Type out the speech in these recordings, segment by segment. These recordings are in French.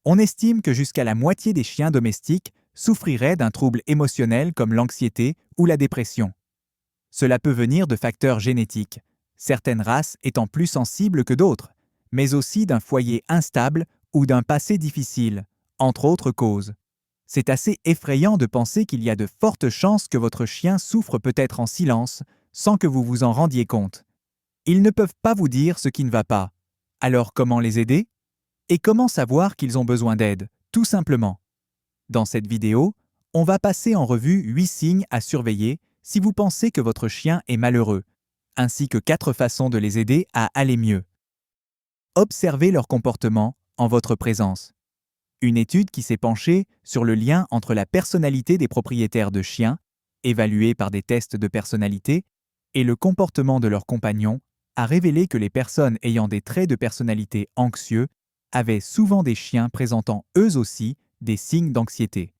On estime que jusqu'à la moitié des chiens domestiques souffriraient d'un trouble émotionnel comme l'anxiété ou la dépression. Cela peut venir de facteurs génétiques, certaines races étant plus sensibles que d'autres, mais aussi d'un foyer instable ou d'un passé difficile, entre autres causes. C'est assez effrayant de penser qu'il y a de fortes chances que votre chien souffre peut-être en silence, sans que vous vous en rendiez compte. Ils ne peuvent pas vous dire ce qui ne va pas. Alors comment les aider? Et comment savoir qu'ils ont besoin d'aide, tout simplement? Dans cette vidéo, on va passer en revue 8 signes à surveiller si vous pensez que votre chien est malheureux, ainsi que 4 façons de les aider à aller mieux. Observez leur comportement en votre présence. Une étude qui s'est penchée sur le lien entre la personnalité des propriétaires de chiens, évalués par des tests de personnalité, et le comportement de leurs compagnons a révélé que les personnes ayant des traits de personnalité anxieux avaient souvent des chiens présentant eux aussi des signes d'anxiété.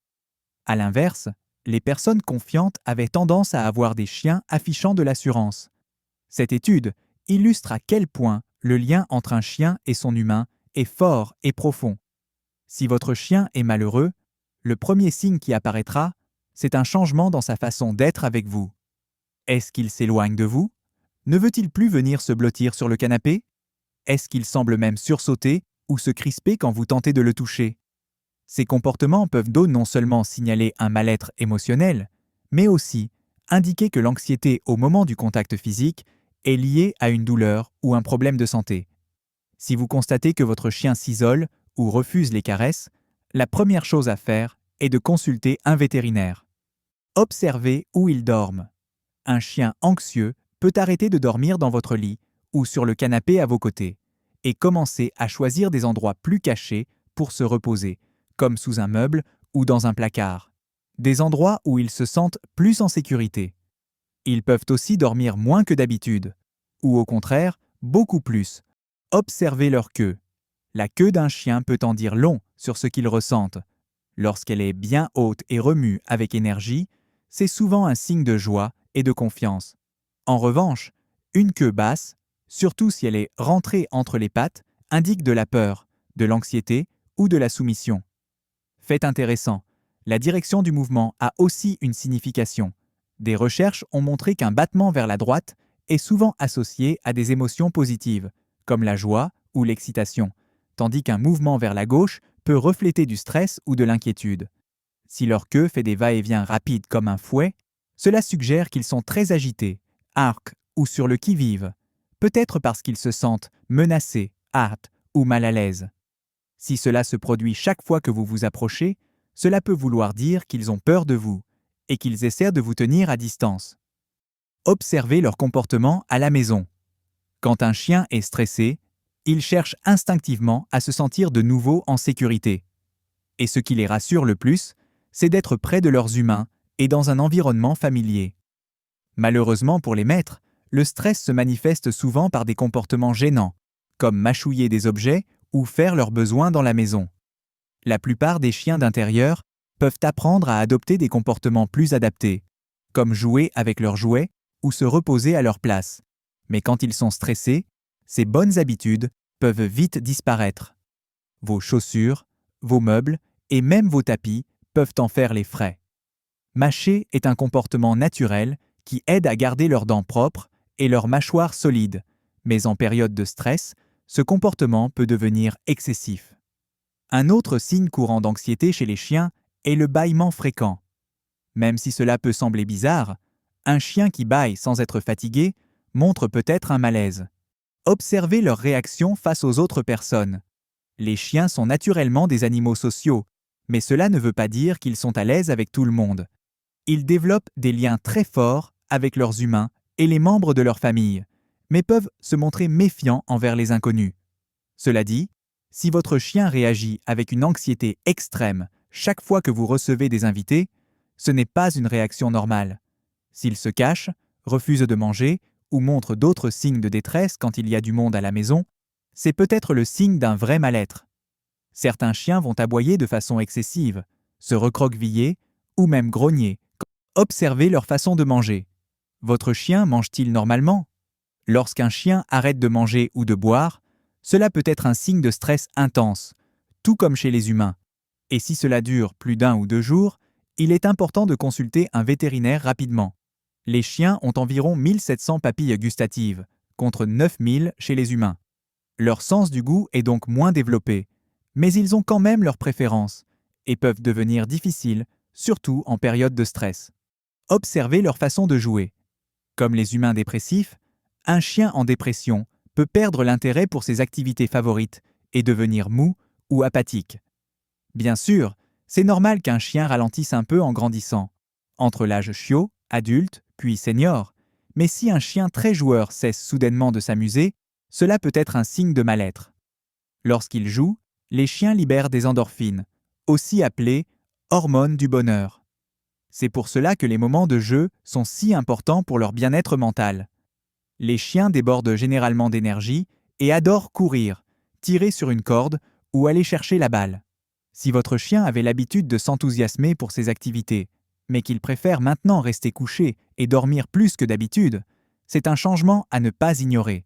À l'inverse, les personnes confiantes avaient tendance à avoir des chiens affichant de l'assurance. Cette étude illustre à quel point le lien entre un chien et son humain est fort et profond. Si votre chien est malheureux, le premier signe qui apparaîtra, c'est un changement dans sa façon d'être avec vous. Est-ce qu'il s'éloigne de vous? Ne veut-il plus venir se blottir sur le canapé? Est-ce qu'il semble même sursauter ou se crisper quand vous tentez de le toucher? Ces comportements peuvent non seulement signaler un mal-être émotionnel, mais aussi indiquer que l'anxiété au moment du contact physique est liée à une douleur ou un problème de santé. Si vous constatez que votre chien s'isole ou refuse les caresses, la première chose à faire est de consulter un vétérinaire. Observez où ils dorment. Un chien anxieux peut arrêter de dormir dans votre lit ou sur le canapé à vos côtés et commencer à choisir des endroits plus cachés pour se reposer, comme sous un meuble ou dans un placard. Des endroits où ils se sentent plus en sécurité. Ils peuvent aussi dormir moins que d'habitude, ou au contraire, beaucoup plus. Observez leur queue. La queue d'un chien peut en dire long sur ce qu'il ressente. Lorsqu'elle est bien haute et remue avec énergie, c'est souvent un signe de joie et de confiance. En revanche, une queue basse, surtout si elle est rentrée entre les pattes, indique de la peur, de l'anxiété ou de la soumission. Fait intéressant, la direction du mouvement a aussi une signification. Des recherches ont montré qu'un battement vers la droite est souvent associé à des émotions positives, comme la joie ou l'excitation, tandis qu'un mouvement vers la gauche peut refléter du stress ou de l'inquiétude. Si leur queue fait des va-et-vient rapides comme un fouet, cela suggère qu'ils sont très agités, arcs ou sur le qui-vive, peut-être parce qu'ils se sentent menacés, hâte ou mal à l'aise. Si cela se produit chaque fois que vous vous approchez, cela peut vouloir dire qu'ils ont peur de vous et qu'ils essaient de vous tenir à distance. Observez leur comportement à la maison. Quand un chien est stressé, il cherche instinctivement à se sentir de nouveau en sécurité. Et ce qui les rassure le plus, c'est d'être près de leurs humains et dans un environnement familier. Malheureusement pour les maîtres, le stress se manifeste souvent par des comportements gênants, comme mâchouiller des objets ou faire leurs besoins dans la maison. La plupart des chiens d'intérieur peuvent apprendre à adopter des comportements plus adaptés, comme jouer avec leurs jouets ou se reposer à leur place. Mais quand ils sont stressés, ces bonnes habitudes peuvent vite disparaître. Vos chaussures, vos meubles et même vos tapis peuvent en faire les frais. Mâcher est un comportement naturel qui aide à garder leurs dents propres et leur mâchoire solide, mais en période de stress, ce comportement peut devenir excessif. Un autre signe courant d'anxiété chez les chiens est le bâillement fréquent. Même si cela peut sembler bizarre, un chien qui bâille sans être fatigué montre peut-être un malaise. Observez leur réaction face aux autres personnes. Les chiens sont naturellement des animaux sociaux, mais cela ne veut pas dire qu'ils sont à l'aise avec tout le monde. Ils développent des liens très forts avec leurs humains et les membres de leur famille, mais peuvent se montrer méfiants envers les inconnus. Cela dit, si votre chien réagit avec une anxiété extrême chaque fois que vous recevez des invités, ce n'est pas une réaction normale. S'il se cache, refuse de manger ou montre d'autres signes de détresse quand il y a du monde à la maison, c'est peut-être le signe d'un vrai mal-être. Certains chiens vont aboyer de façon excessive, se recroqueviller ou même grogner. Observez leur façon de manger. Votre chien mange-t-il normalement? Lorsqu'un chien arrête de manger ou de boire, cela peut être un signe de stress intense, tout comme chez les humains. Et si cela dure plus d'1 ou 2 jours, il est important de consulter un vétérinaire rapidement. Les chiens ont environ 1700 papilles gustatives, contre 9000 chez les humains. Leur sens du goût est donc moins développé, mais ils ont quand même leurs préférences et peuvent devenir difficiles, surtout en période de stress. Observez leur façon de jouer. Comme les humains dépressifs, un chien en dépression peut perdre l'intérêt pour ses activités favorites et devenir mou ou apathique. Bien sûr, c'est normal qu'un chien ralentisse un peu en grandissant, entre l'âge chiot, adulte, puis senior, mais si un chien très joueur cesse soudainement de s'amuser, cela peut être un signe de mal-être. Lorsqu'ils jouent, les chiens libèrent des endorphines, aussi appelées hormones du bonheur. C'est pour cela que les moments de jeu sont si importants pour leur bien-être mental. Les chiens débordent généralement d'énergie et adorent courir, tirer sur une corde ou aller chercher la balle. Si votre chien avait l'habitude de s'enthousiasmer pour ces activités, mais qu'il préfère maintenant rester couché et dormir plus que d'habitude, c'est un changement à ne pas ignorer.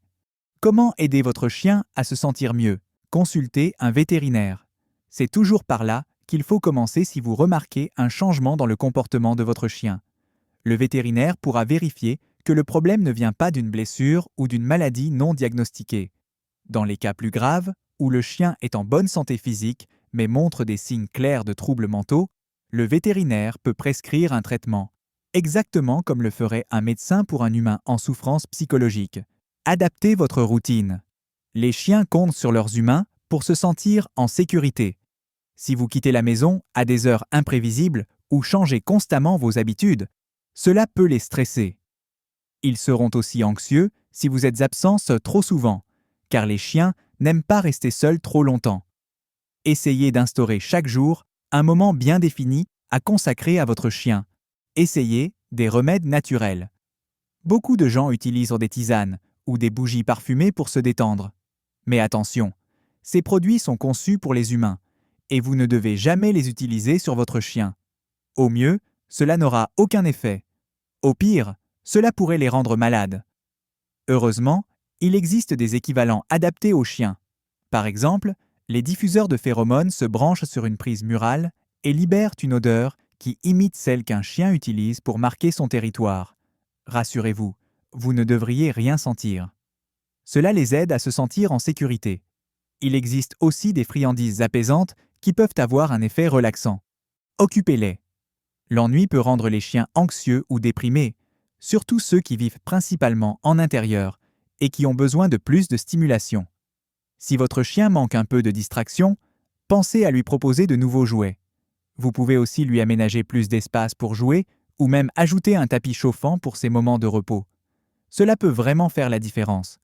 Comment aider votre chien à se sentir mieux? Consultez un vétérinaire. C'est toujours par là qu'il faut commencer si vous remarquez un changement dans le comportement de votre chien. Le vétérinaire pourra vérifier que le problème ne vient pas d'une blessure ou d'une maladie non diagnostiquée. Dans les cas plus graves, où le chien est en bonne santé physique mais montre des signes clairs de troubles mentaux, le vétérinaire peut prescrire un traitement, exactement comme le ferait un médecin pour un humain en souffrance psychologique. Adaptez votre routine. Les chiens comptent sur leurs humains pour se sentir en sécurité. Si vous quittez la maison à des heures imprévisibles ou changez constamment vos habitudes, cela peut les stresser. Ils seront aussi anxieux si vous êtes absent trop souvent, car les chiens n'aiment pas rester seuls trop longtemps. Essayez d'instaurer chaque jour un moment bien défini à consacrer à votre chien. Essayez des remèdes naturels. Beaucoup de gens utilisent des tisanes ou des bougies parfumées pour se détendre. Mais attention, ces produits sont conçus pour les humains, et vous ne devez jamais les utiliser sur votre chien. Au mieux, cela n'aura aucun effet. Au pire, cela pourrait les rendre malades. Heureusement, il existe des équivalents adaptés aux chiens. Par exemple, les diffuseurs de phéromones se branchent sur une prise murale et libèrent une odeur qui imite celle qu'un chien utilise pour marquer son territoire. Rassurez-vous, vous ne devriez rien sentir. Cela les aide à se sentir en sécurité. Il existe aussi des friandises apaisantes qui peuvent avoir un effet relaxant. Occupez-les. L'ennui peut rendre les chiens anxieux ou déprimés, surtout ceux qui vivent principalement en intérieur et qui ont besoin de plus de stimulation. Si votre chien manque un peu de distraction, pensez à lui proposer de nouveaux jouets. Vous pouvez aussi lui aménager plus d'espace pour jouer ou même ajouter un tapis chauffant pour ses moments de repos. Cela peut vraiment faire la différence.